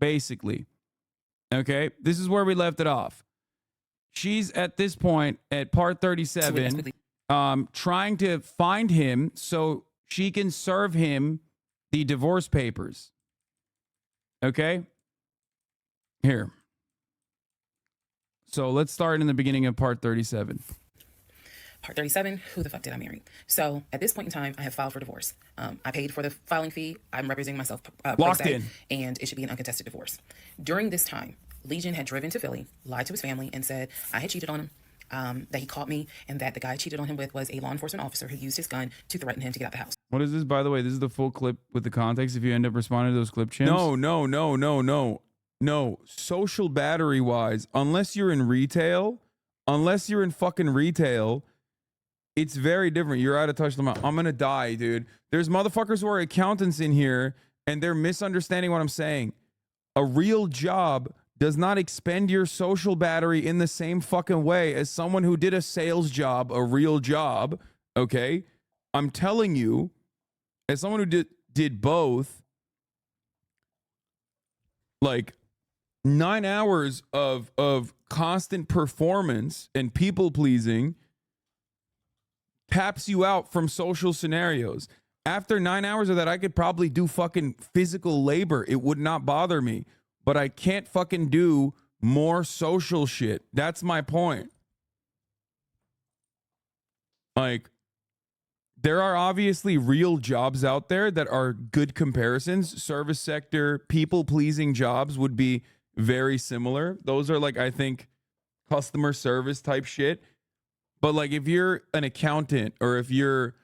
basically. Okay, this is where we left it off. She's at this point at part 37, trying to find him so she can serve him the divorce papers. Okay? Here. So let's start in the beginning of part 37. Part 37, who the fuck did I marry? So at this point in time, I have filed for divorce. I paid for the filing fee. I'm representing myself locked in, and it should be an uncontested divorce. During this time, Legion had driven to Philly, lied to his family, and said I had cheated on him, that he caught me, and that the guy I cheated on him with was a law enforcement officer who used his gun to threaten him to get out the house. What is this, by the way? This is the full clip with the context if you end up responding to those clip chimps? No. Social battery wise, unless you're in retail, fucking retail, it's very different. You're out of touch. I'm going to die, dude. There's motherfuckers who are accountants in here and they're misunderstanding what I'm saying. A real job does not expend your social battery in the same fucking way as someone who did a sales job, a real job, okay? I'm telling you, as someone who did both, like 9 hours of constant performance and people pleasing taps you out from social scenarios. After 9 hours of that, I could probably do fucking physical labor. It would not bother me. But I can't fucking do more social shit. That's my point. Like, there are obviously real jobs out there that are good comparisons. Service sector, people-pleasing jobs would be very similar. Those are like, I think, customer service type shit. But like, if you're an accountant or if you're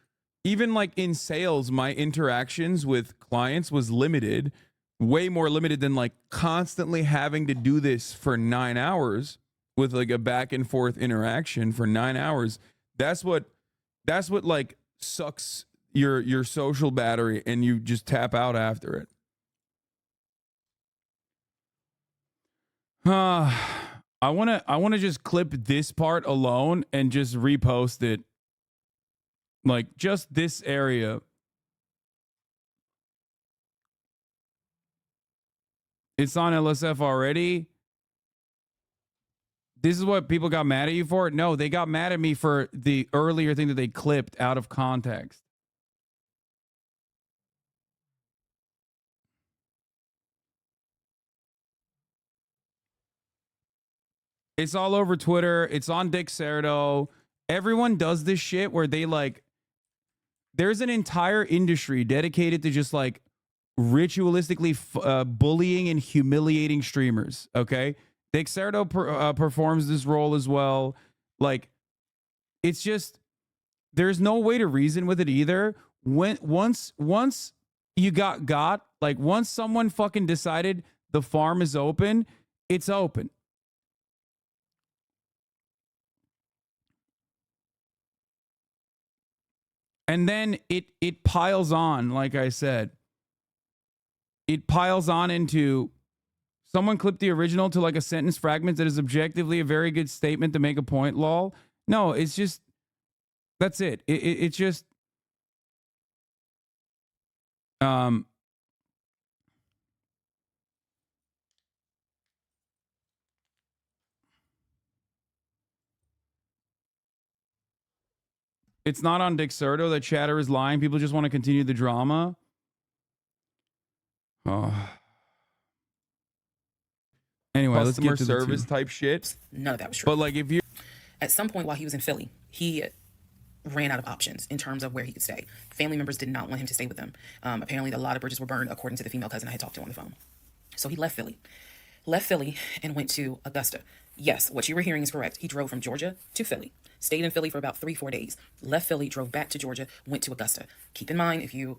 even like in sales, my interactions with clients was limited. Way more limited than like constantly having to do this for 9 hours with like a back and forth interaction for 9 hours. That's what like sucks your social battery and you just tap out after it. I want to just clip this part alone and just repost it. Like just this area. It's on LSF already. This is what people got mad at you for? No, they got mad at me for the earlier thing that they clipped out of context. It's all over Twitter. It's on Dick Cerdo. Everyone does this shit where they like, there's an entire industry dedicated to just like ritualistically bullying and humiliating streamers. Okay, Dick Cerdo performs this role as well. Like, it's just there's no way to reason with it either. Once you got like once someone fucking decided the farm is open, it's open. And then it piles on, like I said. It piles on into someone clipped the original to like a sentence fragment that is objectively a very good statement to make a point, lol. No, it's just, that's it. It's just, it's not on Dick Cerdo that chatter is lying. People just want to continue the drama. Oh. Anyway, let's get to service type shit. None of that was true. But like, if you at some point while he was in Philly, he ran out of options in terms of where he could stay. Family members did not want him to stay with them. Apparently, a lot of bridges were burned, according to the female cousin I had talked to on the phone. So he left Philly and went to Augusta. Yes, what you were hearing is correct. He drove from Georgia to Philly, stayed in Philly for about 3-4 days, left Philly, drove back to Georgia, went to Augusta. Keep in mind, if you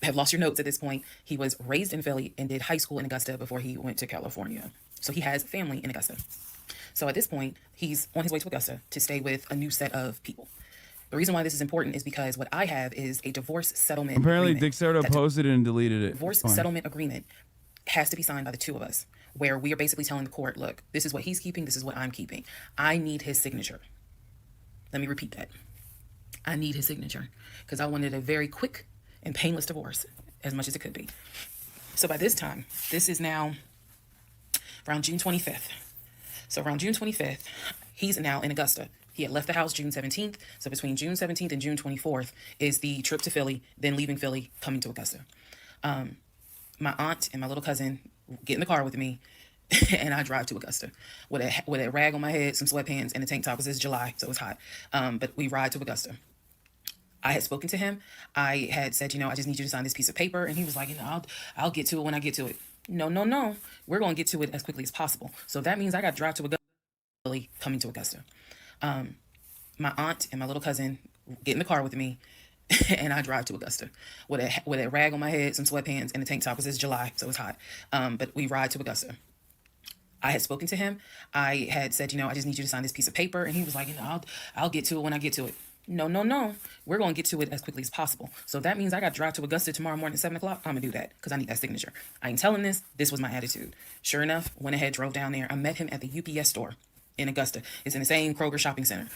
have lost your notes at this point, he was raised in Philly and did high school in Augusta before he went to California. So he has family in Augusta. So at this point, he's on his way to Augusta to stay with a new set of people. The reason why this is important is because what I have is a divorce settlement apparently agreement. Dick Cerdo posted it and deleted it. Divorce settlement agreement has to be signed by the two of us, where we are basically telling the court, look, this is what he's keeping, this is what I'm keeping. I need his signature. Let me repeat that. I need his signature because I wanted a very quick and painless divorce, as much as it could be. So by this time, this is now around June 25th. So around June 25th, he's now in Augusta. He had left the house June 17th. So between June 17th and June 24th is the trip to Philly, then leaving Philly, coming to Augusta. My aunt and my little cousin get in the car with me, and I drive to Augusta with a rag on my head, some sweatpants, and a tank top because it's July, so it's hot. But we ride to Augusta. I had spoken to him. I had said, I just need you to sign this piece of paper. And he was like, I'll get to it when I get to it. No. We're going to get to it as quickly as possible. So that means I got to drive to Augusta, coming to Augusta. My aunt and my little cousin get in the car with me, and I drive to Augusta with a rag on my head, some sweatpants, and a tank top because it's July, so it's hot. But we ride to Augusta. I had spoken to him. I had said, I just need you to sign this piece of paper. And he was like, I'll get to it when I get to it. No. We're going to get to it as quickly as possible. So that means I got to drive to Augusta tomorrow morning at 7 o'clock. I'm going to do that because I need that signature. I ain't telling this. This was my attitude. Sure enough, went ahead, drove down there. I met him at the UPS store in Augusta. It's in the same Kroger shopping center.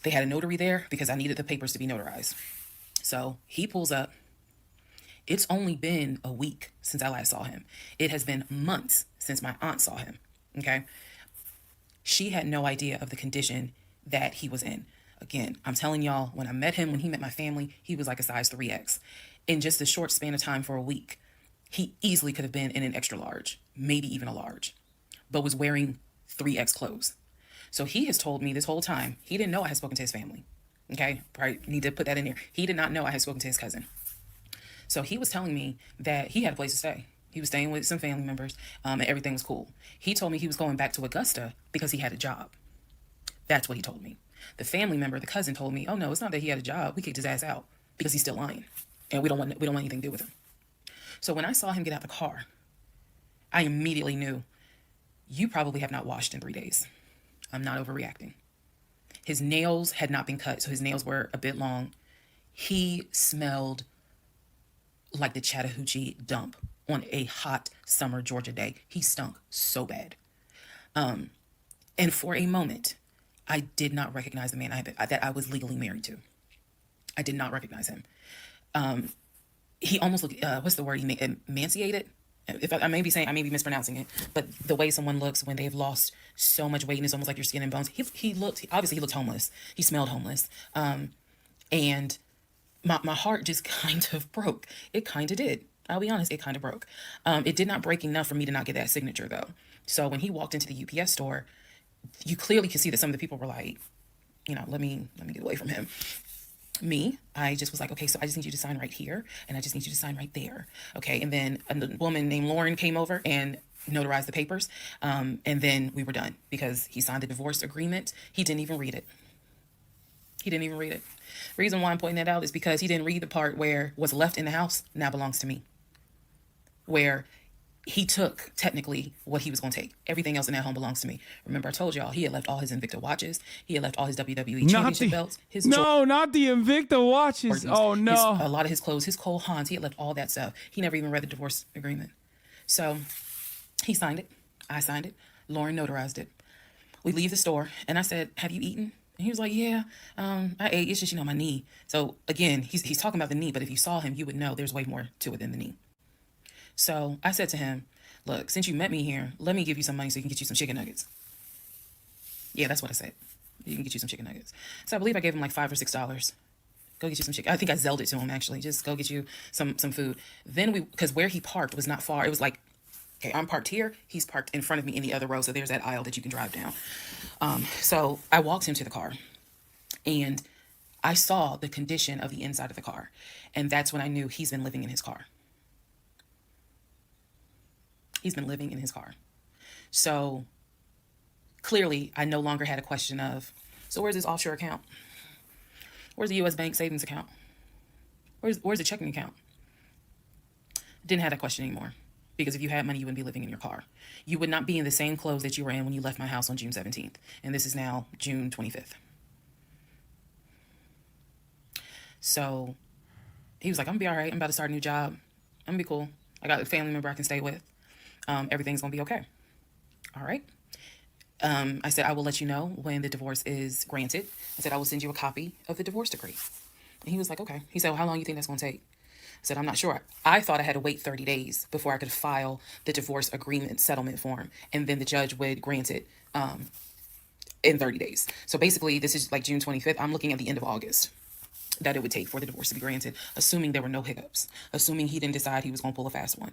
They had a notary there because I needed the papers to be notarized. So he pulls up. It's only been a week since I last saw him. It has been months since my aunt saw him. Okay. She had no idea of the condition that he was in. Again, I'm telling y'all, when I met him, when he met my family, he was like a size 3X. In just a short span of time for a week, he easily could have been in an extra large, maybe even a large, but was wearing 3X clothes. So he has told me this whole time, he didn't know I had spoken to his family. Okay. Probably need to put that in there. He did not know I had spoken to his cousin. So he was telling me that he had a place to stay. He was staying with some family members, and everything was cool. He told me he was going back to Augusta because he had a job. That's what he told me. The family member, the cousin, told me, oh no, it's not that he had a job. We kicked his ass out because he's still lying, and we don't want anything to do with him. So when I saw him get out the car, I immediately knew, you probably have not washed in 3 days. I'm not overreacting. His nails had not been cut, so his nails were a bit long. He smelled like the Chattahoochee dump on a hot summer Georgia day. He stunk so bad. And for a moment, I did not recognize the man that I was legally married to. I did not recognize him. He almost looked, what's the word? Emaciated? I may be mispronouncing it, but the way someone looks when they've lost so much weight and it's almost like your skin and bones. He looked homeless. He smelled homeless. And my heart just kind of broke. It kind of did. I'll be honest, it kind of broke. It did not break enough for me to not get that signature though. So when he walked into the UPS store, you clearly could see that some of the people were like, let me get away from him. Me, I just was like, okay, so I just need you to sign right here, and I just need you to sign right there. Okay, and then a woman named Lauren came over and notarized the papers, and then we were done because he signed the divorce agreement. He didn't even read it. The reason why I'm pointing that out is because he didn't read the part where what's left in the house now belongs to me, where he took technically what he was going to take. Everything else in that home belongs to me. Remember, I told y'all he had left all his Invicta watches. He had left all his WWE championship belts. Not the Invicta watches. Oh no. A lot of his clothes, his Cole Haans. He had left all that stuff. He never even read the divorce agreement. So he signed it. I signed it. Lauren notarized it. We leave the store, and I said, "Have you eaten?" And he was like, "Yeah, I ate. It's just my knee." So again, he's talking about the knee, but if you saw him, you would know there's way more to it than the knee. So I said to him, look, since you met me here, let me give you some money so you can get you some chicken nuggets. Yeah, that's what I said. You can get you some chicken nuggets. So I believe I gave him like $5 or $6. Go get you some chicken. I think I Zelled it to him, actually. Just go get you some food. Then because where he parked was not far. It was like, okay, I'm parked here. He's parked in front of me in the other row. So there's that aisle that you can drive down. So I walked him to the car, and I saw the condition of the inside of the car. And that's when I knew he's been living in his car. He's been living in his car. So clearly I no longer had a question of, so where's this offshore account? Where's the U.S. bank savings account? Where's the checking account? Didn't have that question anymore, because if you had money, you wouldn't be living in your car. You would not be in the same clothes that you were in when you left my house on June 17th. And this is now June 25th. So he was like, I'm gonna be all right. I'm about to start a new job. I'm gonna be cool. I got a family member I can stay with. Everything's gonna be okay. All right. I said, I will let you know when the divorce is granted. I said, I will send you a copy of the divorce decree. And he was like, okay. He said, well, how long do you think that's gonna take? said, I'm not sure. I thought I had to wait 30 days before I could file the divorce agreement settlement form, and then the judge would grant it in 30 days. So basically, this is like June 25th. I'm looking at the end of August that it would take for the divorce to be granted, assuming there were no hiccups, assuming he didn't decide he was going to pull a fast one.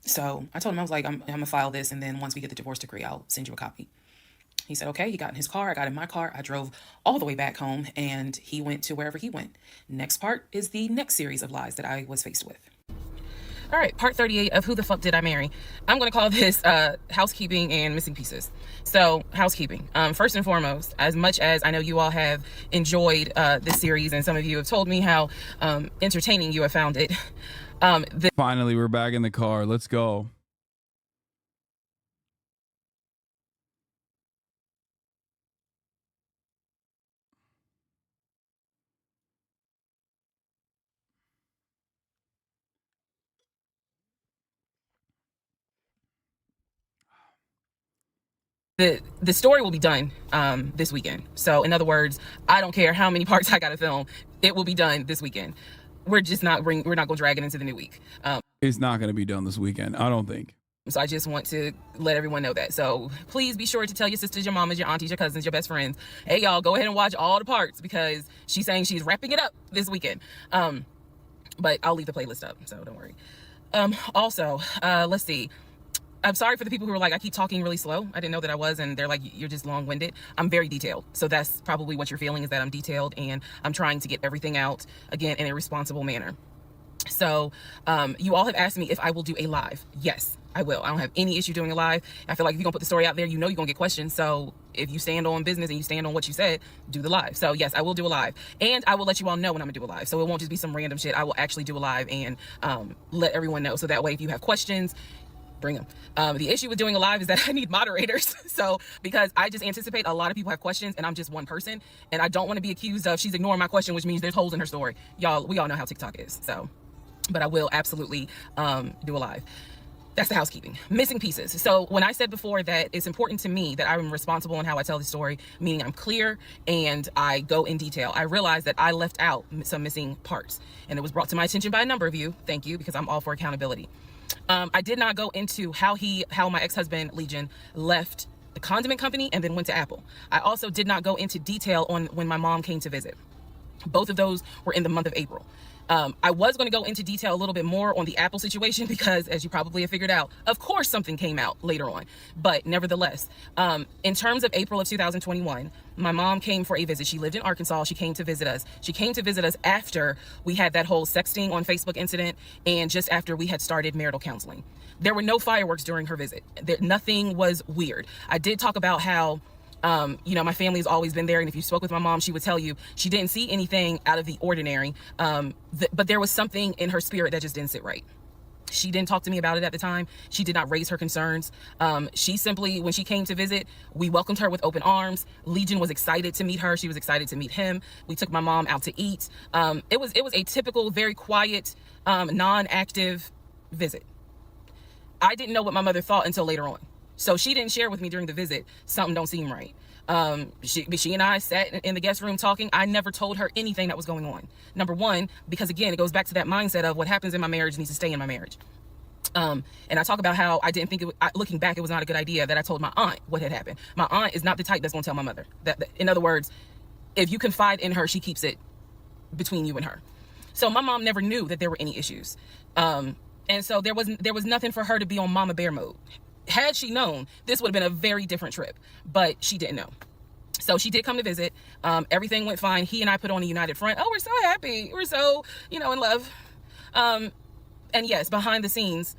So I told him, I was like, I'm going to file this, and then once we get the divorce decree, I'll send you a copy. He said, okay. He got in his car. I got in my car. I drove all the way back home, and he went to wherever he went. Next part is the next series of lies that I was faced with. All right, part 38 of Who the Fuck Did I Marry? I'm going to call this housekeeping and missing pieces. So, housekeeping. First and foremost, as much as I know you all have enjoyed this series, and some of you have told me how entertaining you have found it. Finally, we're back in the car. Let's go. The story will be done this weekend. So in other words, I don't care how many parts I got to film, it will be done this weekend. We're not going to drag it into the new week. It's not going to be done this weekend, I don't think. So I just want to let everyone know that. So please be sure to tell your sisters, your mamas, your aunties, your cousins, your best friends, hey y'all, go ahead and watch all the parts, because she's saying she's wrapping it up this weekend. But I'll leave the playlist up, so don't worry. Also, let's see. I'm sorry for the people who are like, I keep talking really slow. I didn't know that I was, and they're like, you're just long-winded. I'm very detailed. So that's probably what you're feeling, is that I'm detailed, and I'm trying to get everything out, again, in a responsible manner. So you all have asked me if I will do a live. Yes, I will. I don't have any issue doing a live. I feel like if you're gonna put the story out there, you know you're gonna get questions. So if you stand on business and you stand on what you said, do the live. So yes, I will do a live, and I will let you all know when I'm gonna do a live. So it won't just be some random shit. I will actually do a live and let everyone know. So that way, if you have questions, bring them. The issue with doing a live is that I need moderators. So because I just anticipate a lot of people have questions, and I'm just one person, and I don't want to be accused of she's ignoring my question, which means there's holes in her story. Y'all, we all know how TikTok is. So, but I will absolutely do a live. That's the housekeeping. Missing pieces. So when I said before that it's important to me that I'm responsible in how I tell the story, meaning I'm clear and I go in detail, I realized that I left out some missing parts, and it was brought to my attention by a number of you. Thank you, because I'm all for accountability. I did not go into how my ex-husband Legion left the condiment company and then went to Apple. I also did not go into detail on when my mom came to visit. Both of those were in the month of April. I was going to go into detail a little bit more on the Apple situation because, as you probably have figured out, of course something came out later on. But nevertheless, in terms of April of 2021, my mom came for a visit. She lived in Arkansas. She came to visit us. She came to visit us after we had that whole sexting on Facebook incident, and just after we had started marital counseling. There were no fireworks during her visit. Nothing was weird. I did talk about how my family has always been there, and if you spoke with my mom, she would tell you she didn't see anything out of the ordinary, but there was something in her spirit that just didn't sit right. She didn't talk to me about it at the time. She did not raise her concerns. She simply, when she came to visit, we welcomed her with open arms. Legion was excited to meet her. She was excited to meet him. We took my mom out to eat. It was a typical, very quiet, non-active visit. I didn't know what my mother thought until later on. So she didn't share with me during the visit, something don't seem right. She and I sat in the guest room talking. I never told her anything that was going on. Number one, because again, it goes back to that mindset of what happens in my marriage needs to stay in my marriage. And I talk about how I didn't think looking back, it was not a good idea that I told my aunt what had happened. My aunt is not the type that's going to tell my mother. In other words, if you confide in her, she keeps it between you and her. So my mom never knew that there were any issues. And so there was nothing for her to be on mama bear mode. Had she known, this would have been a very different trip, but she didn't know. So she did come to visit. Everything went fine. He and I put on a united front. Oh, we're so happy. We're so, in love. And yes, behind the scenes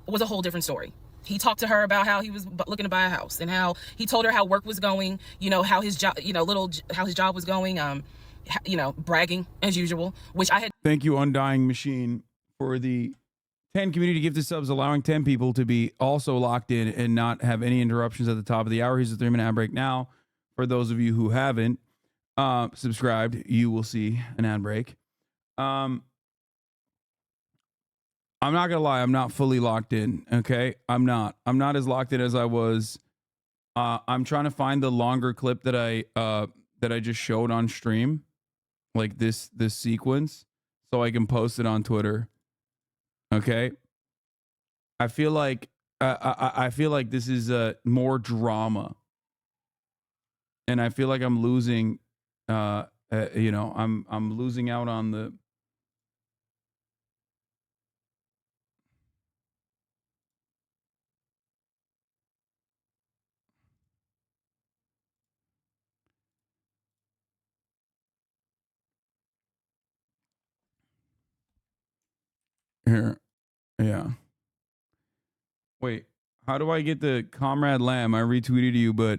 was a whole different story. He talked to her about how he was looking to buy a house, and how he told her how work was going, how his job, how his job was going, bragging as usual, which I had. Thank you, Undying Machine, for the 10 community gifted subs, allowing 10 people to be also locked in and not have any interruptions at the top of the hour. Here's a 3-minute ad break now. For those of you who haven't subscribed, you will see an ad break. I'm not gonna lie, I'm not fully locked in. Okay, I'm not as locked in as I was. I'm trying to find the longer clip that I just showed on stream, like this sequence. so I can post it on Twitter. Okay. I feel like I feel like this is more drama, and I feel like I'm losing. You know, I'm losing out on the. Here, yeah. Wait, how do I get the Comrade Lamb? I retweeted you, but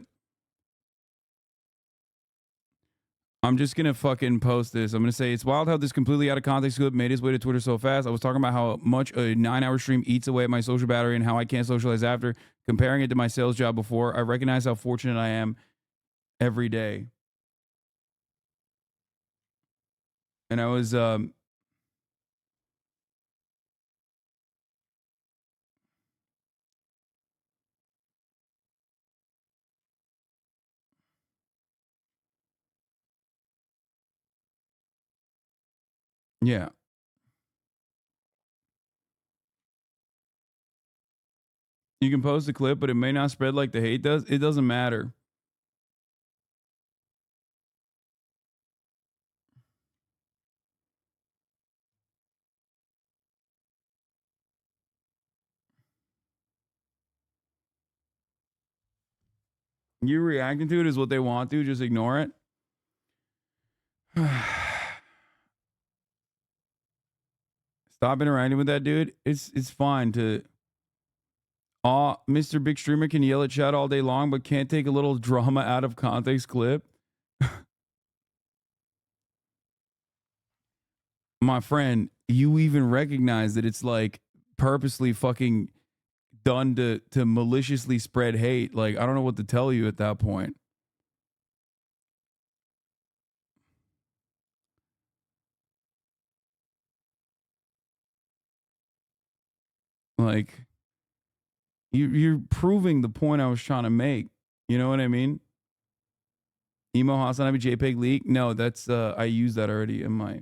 I'm just gonna fucking post this. I'm gonna say it's wild how this completely out of context clip made its way to Twitter so fast. I was talking about how much a 9-hour stream eats away at my social battery and how I can't socialize after. Comparing it to my sales job before, I recognize how fortunate I am every day. And I was yeah. You can post a clip, but it may not spread like the hate does. It doesn't matter. You reacting to it is what they want to. Just ignore it. Stop interacting with that dude. It's fine to. Mr. Big Streamer can yell at chat all day long, but can't take a little drama out of context clip. My friend, you even recognize that it's like purposely fucking done to maliciously spread hate. Like, I don't know what to tell you at that point. Like, you're proving the point I was trying to make. You know what I mean? EMO-HasanAbi JPEG leak? No, that's I used that already in my.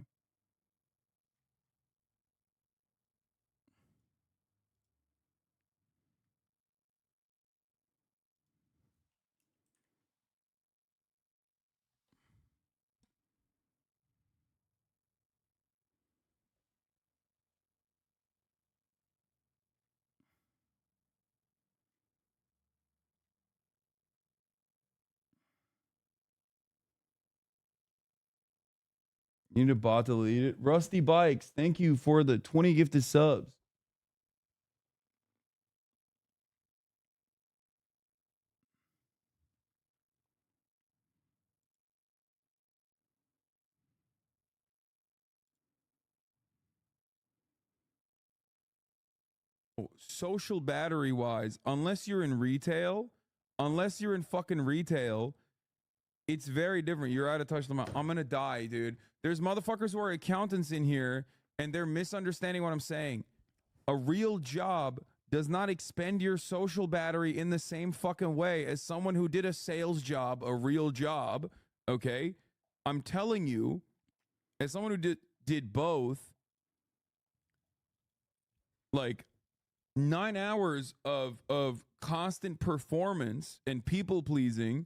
You need a bot to delete it. Rusty Bikes, thank you for the 20 gifted subs. Social battery wise, unless you're in retail, it's very different. You're out of touch with them. I'm gonna die, dude. There's motherfuckers who are accountants in here and they're misunderstanding what I'm saying. A real job does not expend your social battery in the same fucking way as someone who did a sales job, a real job. Okay. I'm telling you, as someone who did both, like 9 hours of constant performance and people pleasing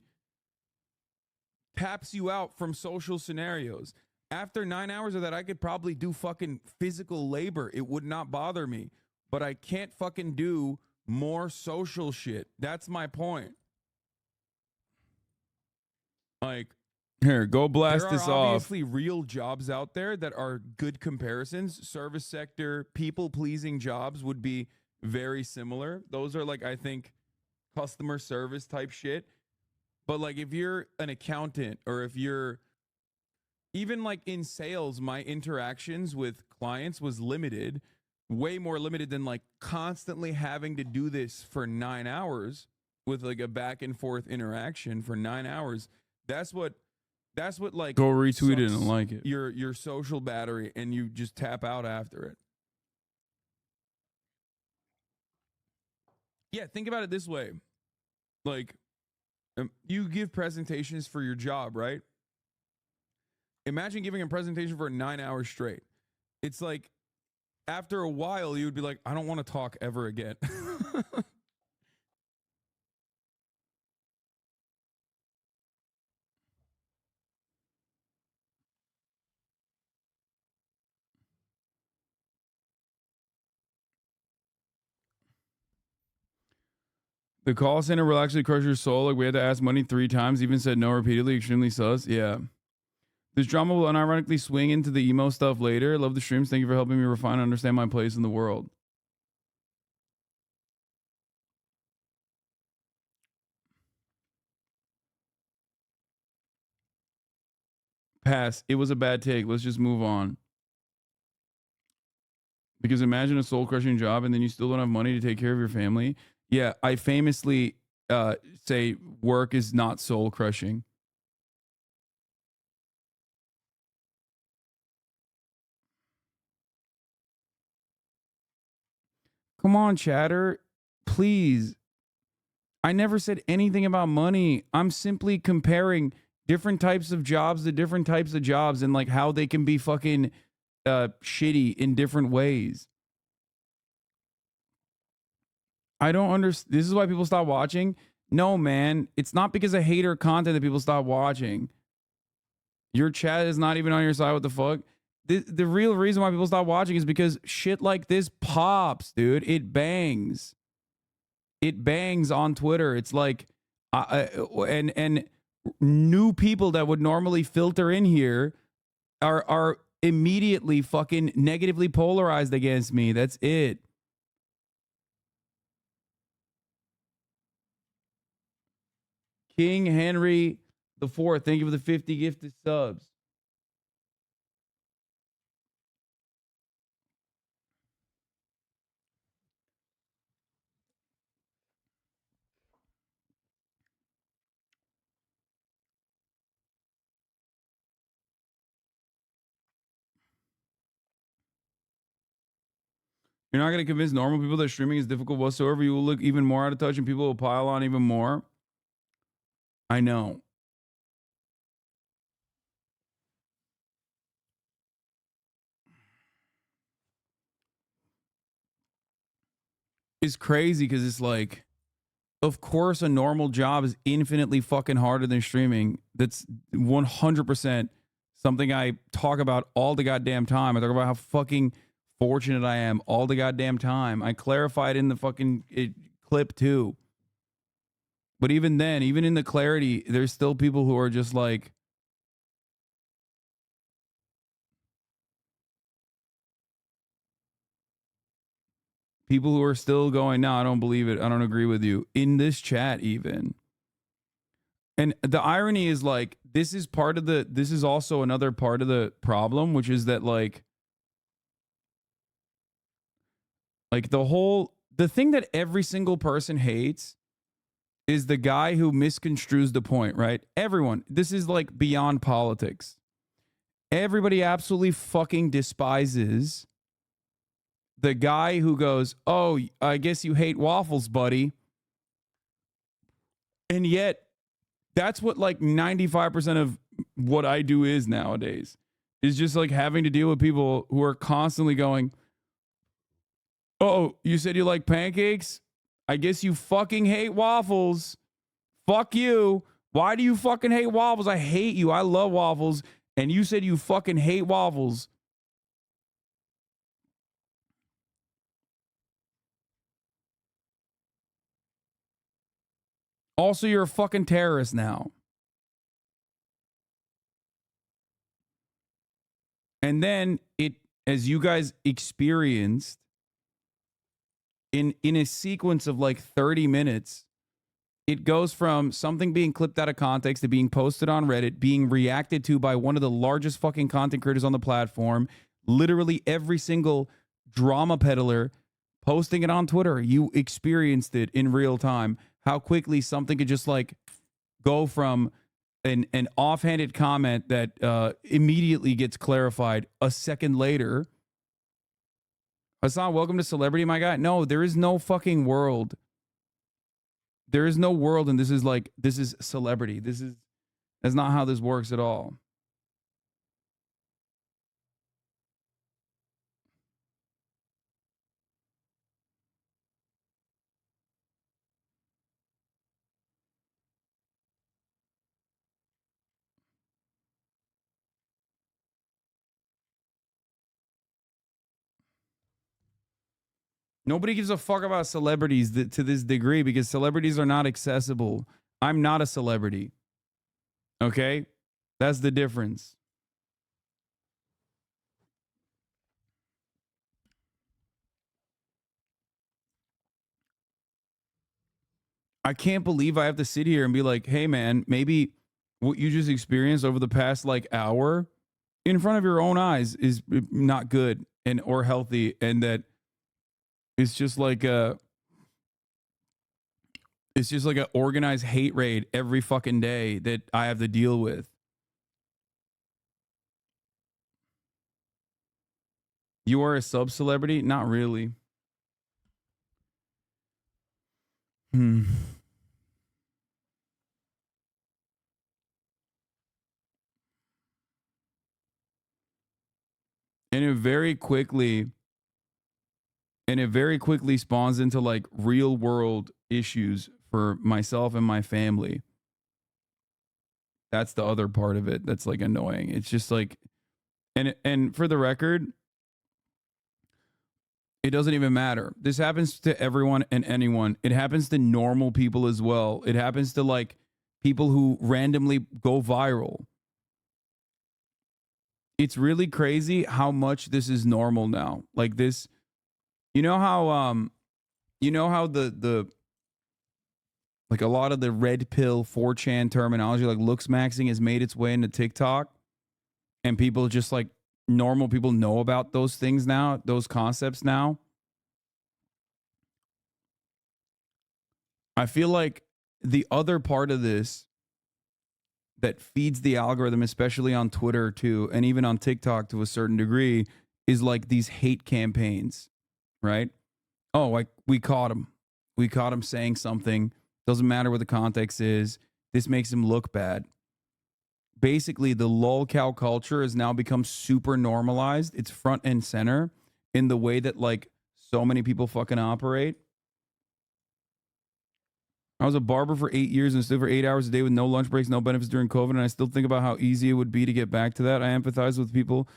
taps you out from social scenarios. After 9 hours of that, I could probably do fucking physical labor. It would not bother me, but I can't fucking do more social shit. That's my point. Like, here, go blast this off. There are obviously real jobs out there that are good comparisons. Service sector, people pleasing jobs would be very similar. Those are like, I think, customer service type shit. But like, if you're an accountant or if you're even like in sales, my interactions with clients was limited, way more limited than like constantly having to do this for 9 hours with like a back and forth interaction for 9 hours. That's what like go retweet it and like it. Your social battery and you just tap out after it. Yeah, think about it this way. Like you give presentations for your job, right? Imagine giving a presentation for 9 hours straight. it's like after a while you would be like, I don't want to talk ever again. The call center will actually crush your soul. Like we had to ask money 3 times, even said no repeatedly, extremely sus. Yeah. This drama will unironically swing into the emo stuff later. Love the streams. Thank you for helping me refine and understand my place in the world. Pass. It was a bad take. Let's just move on. Because imagine a soul crushing job and then you still don't have money to take care of your family. Yeah, I famously say work is not soul crushing. Come on, chatter. Please. I never said anything about money. I'm simply comparing different types of jobs to different types of jobs and like how they can be fucking shitty in different ways. I don't understand. This is why people stop watching. No, man. It's not because of hater content that people stop watching. Your chat is not even on your side. What the fuck? The real reason why people stop watching is because shit like this pops, dude. It bangs. It bangs on Twitter. It's like, and new people that would normally filter in here are immediately fucking negatively polarized against me. That's it. King Henry IV, thank you for the 50 gifted subs. You're not going to convince normal people that streaming is difficult whatsoever. You will look even more out of touch and people will pile on even more. I know. It's crazy because it's like, of course, a normal job is infinitely fucking harder than streaming. That's 100% something I talk about all the goddamn time. I talk about how fucking fortunate I am all the goddamn time. I clarified in the fucking clip too. But even then, even in the clarity, there's still people who are just like, people who are still going, no, I don't believe it. I don't agree with you. In this chat, even. And the irony is like, this is also another part of the problem, which is that like the thing that every single person hates is the guy who misconstrues the point, right? Everyone, this is like beyond politics. Everybody absolutely fucking despises the guy who goes, oh, I guess you hate waffles, buddy. And yet, that's what like 95% of what I do is nowadays, is just like having to deal with people who are constantly going, oh, you said you like pancakes? I guess you fucking hate waffles. Fuck you. Why do you fucking hate waffles? I hate you. I love waffles. And you said you fucking hate waffles. Also, you're a fucking terrorist now. And then as you guys experienced in a sequence of like 30 minutes, it goes from something being clipped out of context to being posted on Reddit, being reacted to by one of the largest fucking content creators on the platform. Literally every single drama peddler posting it on Twitter. You experienced it in real time. How quickly something could just like go from an offhanded comment that immediately gets clarified a second later. Hasan, welcome to Celebrity, my guy. No, there is no fucking world. There is no world, and this is celebrity. That's not how this works at all. Nobody gives a fuck about celebrities to this degree because celebrities are not accessible. I'm not a celebrity. Okay? That's the difference. I can't believe I have to sit here and be like, hey, man, maybe what you just experienced over the past like hour in front of your own eyes is not good and or healthy. And that it's just like it's just like an organized hate raid every fucking day that I have to deal with. You are a sub celebrity? Not really. Hmm. And it very quickly spawns into like real world issues for myself and my family. That's the other part of it that's like annoying. It's just like and for the record, it doesn't even matter. This happens to everyone and anyone. It happens to normal people as well. It happens to like people who randomly go viral. It's really crazy how much this is normal now. Like this, you know how the like a lot of the red pill 4chan terminology like looks maxing has made its way into TikTok and people just like normal people know about those things now, those concepts now. I feel like the other part of this that feeds the algorithm, especially on Twitter too, and even on TikTok to a certain degree, is like these hate campaigns, right? Oh, like we caught him. We caught him saying something. Doesn't matter what the context is. This makes him look bad. Basically, the lolcow culture has now become super normalized. It's front and center in the way that like so many people fucking operate. I was a barber for 8 years and stood for 8 hours a day with no lunch breaks, no benefits during COVID. And I still think about how easy it would be to get back to that. I empathize with people.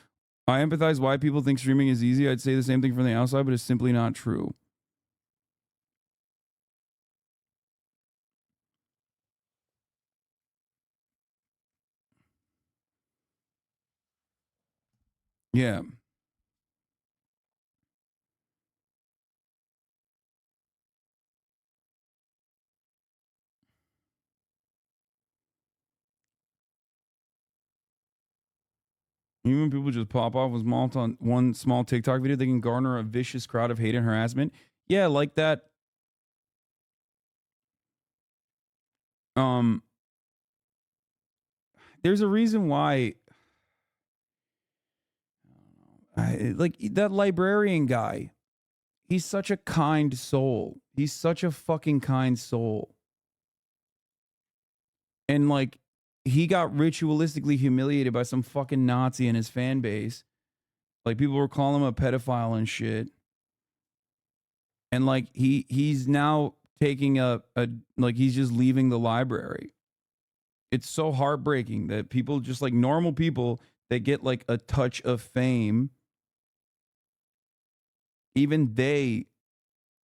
I empathize why people think streaming is easy. I'd say the same thing from the outside, but it's simply not true. Yeah. Even when people just pop off with on one small TikTok video, they can garner a vicious crowd of hate and harassment. Yeah, like that. Um, there's a reason why like that librarian guy, he's such a kind soul. He's such a fucking kind soul. And like he got ritualistically humiliated by some fucking Nazi in his fan base. Like people were calling him a pedophile and shit. And like he's now taking a like he's just leaving the library. It's so heartbreaking that people just like normal people that get like a touch of fame, even they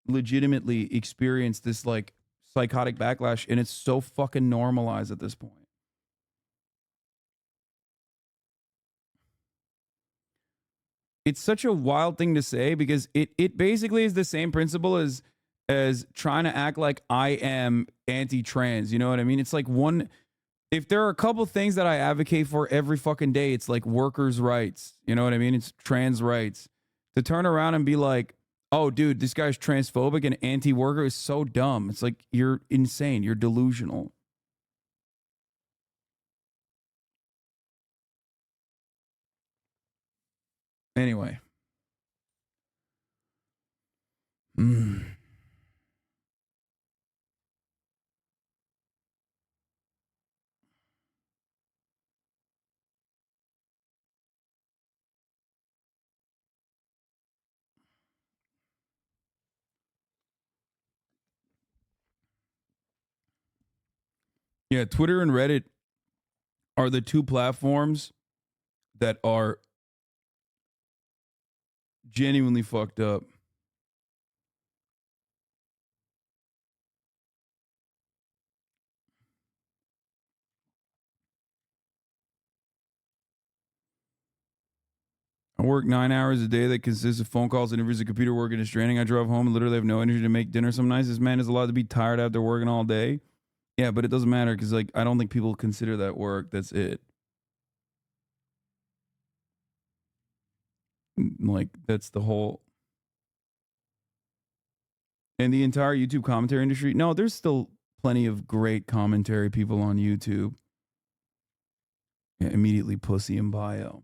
legitimately experience this like psychotic backlash, and it's so fucking normalized at this point. It's such a wild thing to say because it basically is the same principle as trying to act like I am anti-trans. You know what I mean? It's like one if there are a couple things that I advocate for every fucking day, it's like workers' rights. You know what I mean? It's trans rights. To turn around and be like, oh, dude, this guy's transphobic and anti-worker is so dumb. It's like, you're insane. You're delusional. Anyway. Yeah, Twitter and Reddit are the two platforms that are genuinely fucked up. I work 9 hours a day that consists of phone calls, interviews, and computer work, and it's draining. I drove home and literally have no energy to make dinner some nights. This man is allowed to be tired after working all day. Yeah, but it doesn't matter because, like, I don't think people consider that work. That's it. Like, that's the whole. And the entire YouTube commentary industry. No, there's still plenty of great commentary people on YouTube. Yeah, immediately pussy in bio.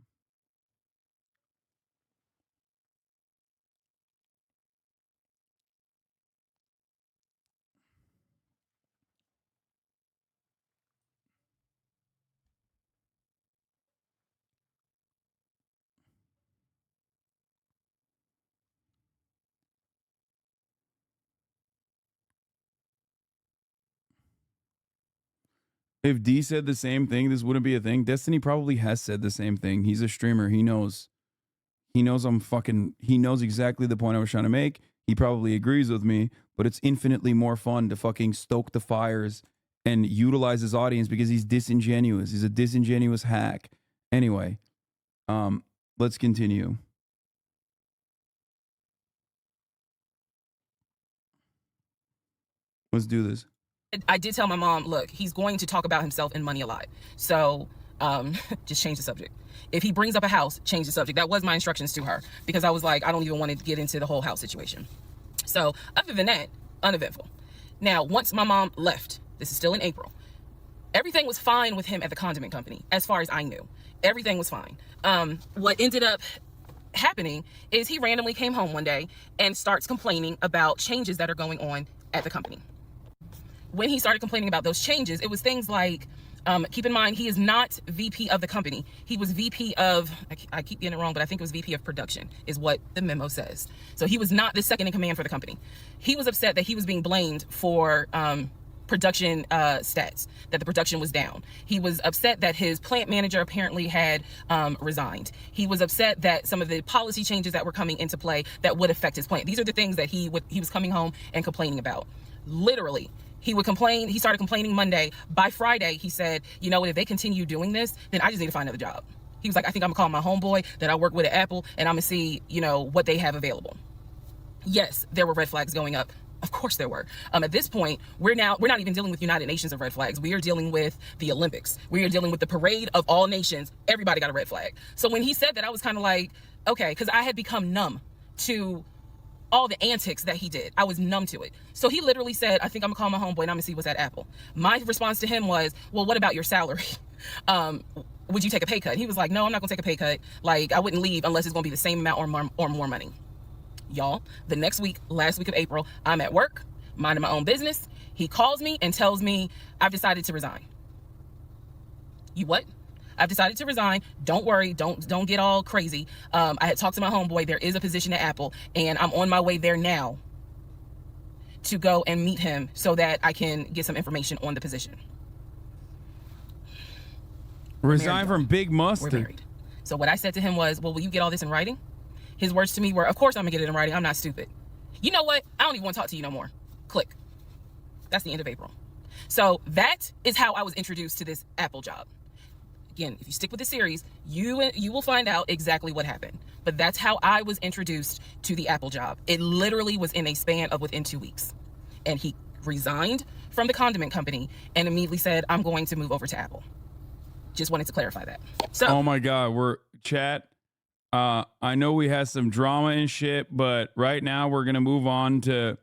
If D said the same thing, this wouldn't be a thing. Destiny probably has said the same thing. He's a streamer. He knows. He knows I'm fucking. He knows exactly the point I was trying to make. He probably agrees with me, but it's infinitely more fun to fucking stoke the fires and utilize his audience because he's disingenuous. He's a disingenuous hack. Anyway, let's continue. Let's do this. I did tell my mom, look, he's going to talk about himself and money a lot. So just change the subject. If he brings up a house, change the subject. That was my instructions to her because I was like, I don't even want to get into the whole house situation. So other than that, uneventful. Now, once my mom left, this is still in April, everything was fine with him at the condiment company, as far as I knew. Everything was fine. What ended up happening is he randomly came home one day and starts complaining about changes that are going on at the company. When he started complaining about those changes, it was things like, keep in mind, he is not VP of the company. He was VP of, I keep getting it wrong, but I think it was VP of production is what the memo says. So he was not the second in command for the company. He was upset that he was being blamed for production stats, that the production was down. He was upset that his plant manager apparently had resigned. He was upset that some of the policy changes that were coming into play that would affect his plant. These are the things that he was coming home and complaining about. Literally. He would complain. He started complaining Monday. By Friday, he said, you know what, if they continue doing this, then I just need to find another job. He was like, I think I'm gonna call my homeboy that I work with at Apple and I'm gonna see, you know, what they have available. Yes, there were red flags going up. Of course there were. At this point, we're not even dealing with United Nations of red flags. We are dealing with the Olympics. We are dealing with the parade of all nations. Everybody got a red flag. So when he said that, I was kind of like, okay, because I had become numb to all the antics that he did. I was numb to it. So he literally said, I think I'm gonna call my homeboy and I'm gonna see what's at Apple. My response to him was, well, what about your salary? Would you take a pay cut? He was like, no, I'm not gonna take a pay cut. Like, I wouldn't leave unless it's gonna be the same amount or more money. Y'all, the next week, last week of April, I'm at work, minding my own business. He calls me and tells me, I've decided to resign. You what? I've decided to resign. Don't worry. Don't get all crazy. I had talked to my homeboy. There is a position at Apple, and I'm on my way there now to go and meet him so that I can get some information on the position. Resign from Big We're Mustard. married. So what I said to him was, well, will you get all this in writing? His words to me were, of course I'm gonna get it in writing. I'm not stupid. You know what? I don't even want to talk to you no more. Click. That's the end of April. So that is how I was introduced to this Apple job. Again, if you stick with the series, you will find out exactly what happened. But that's how I was introduced to the Apple job. It literally was in a span of within 2 weeks. And he resigned from the condiment company and immediately said, I'm going to move over to Apple. Just wanted to clarify that. So, oh my God, we're chat. I know we had some drama and shit, but right now we're gonna move on to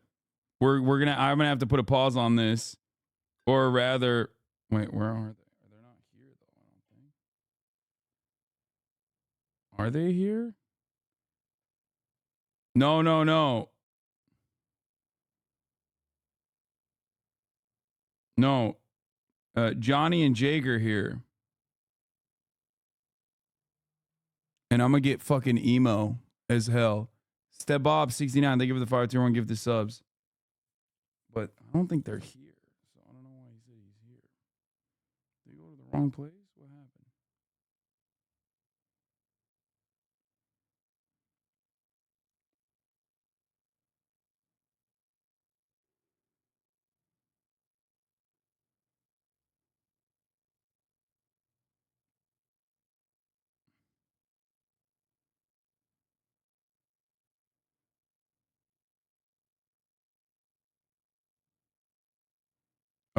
I'm gonna have to put a pause on this, or rather, wait, where are they? They're not here though. I don't think. Are they here? No, no, no, no. Johnny and Jake are here, and I'm gonna get fucking emo as hell. Step Bob 69, they give the fire 2-1, give the subs, but I don't think they're here, so I don't know why he said he's here. Did he go to the wrong place? What happened?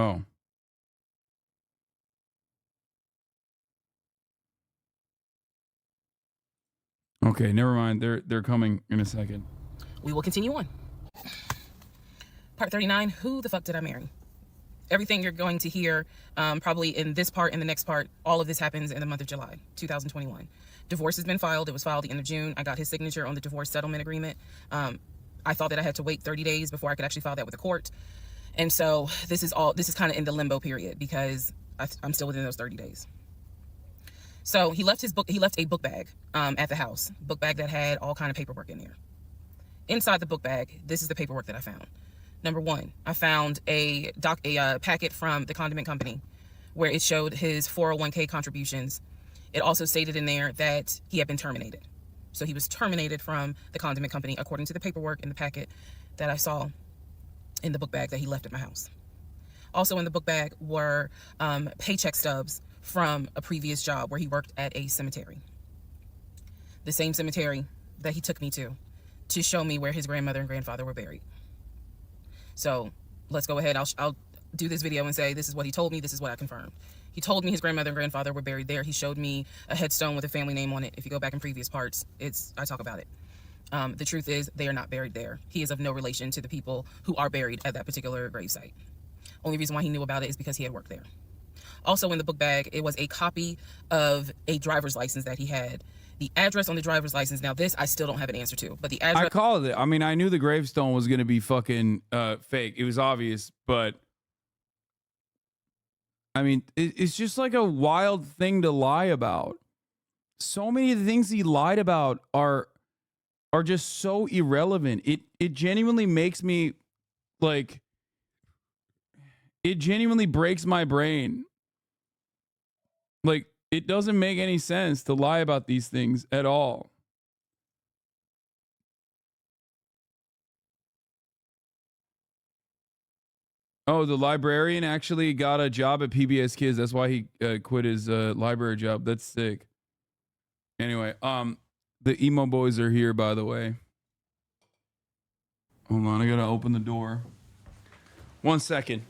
Oh. Okay, never mind. They're coming in a second. We will continue on. Part 39, who the fuck did I marry? Everything you're going to hear, probably in this part and the next part, all of this happens in the month of July, 2021. Divorce has been filed. It was filed the end of June. I got his signature on the divorce settlement agreement. I thought that I had to wait 30 days before I could actually file that with the court. And so this is kind of in the limbo period because I'm still within those 30 days. So he left a book bag at the house, book bag that had all kind of paperwork in there. Inside the book bag, this is the paperwork that I found. Number one, I found a packet from the condiment company where it showed his 401k contributions. It also stated in there that he had been terminated. So he was terminated from the condiment company according to the paperwork in the packet that I saw in the book bag that he left at my house. Also in the book bag were paycheck stubs from a previous job where he worked at a cemetery. The same cemetery that he took me to show me where his grandmother and grandfather were buried. So let's go ahead. I'll do this video and say this is what he told me. This is what I confirmed. He told me his grandmother and grandfather were buried there. He showed me a headstone with a family name on it. If you go back in previous parts, I talk about it. The truth is they are not buried there. He is of no relation to the people who are buried at that particular gravesite. Only reason why he knew about it is because he had worked there. Also in the book bag, it was a copy of a driver's license that he had. The address on the driver's license, now this I still don't have an answer to, but the address... I called it. I mean, I knew the gravestone was going to be fucking fake. It was obvious, but I mean, it's just like a wild thing to lie about. So many of the things he lied about are just so irrelevant. It genuinely makes me like... It genuinely breaks my brain. Like, it doesn't make any sense to lie about these things at all. Oh, the librarian actually got a job at PBS Kids. That's why he quit his library job. That's sick. Anyway, the emo boys are here, by the way. Hold on, I gotta open the door. 1 second.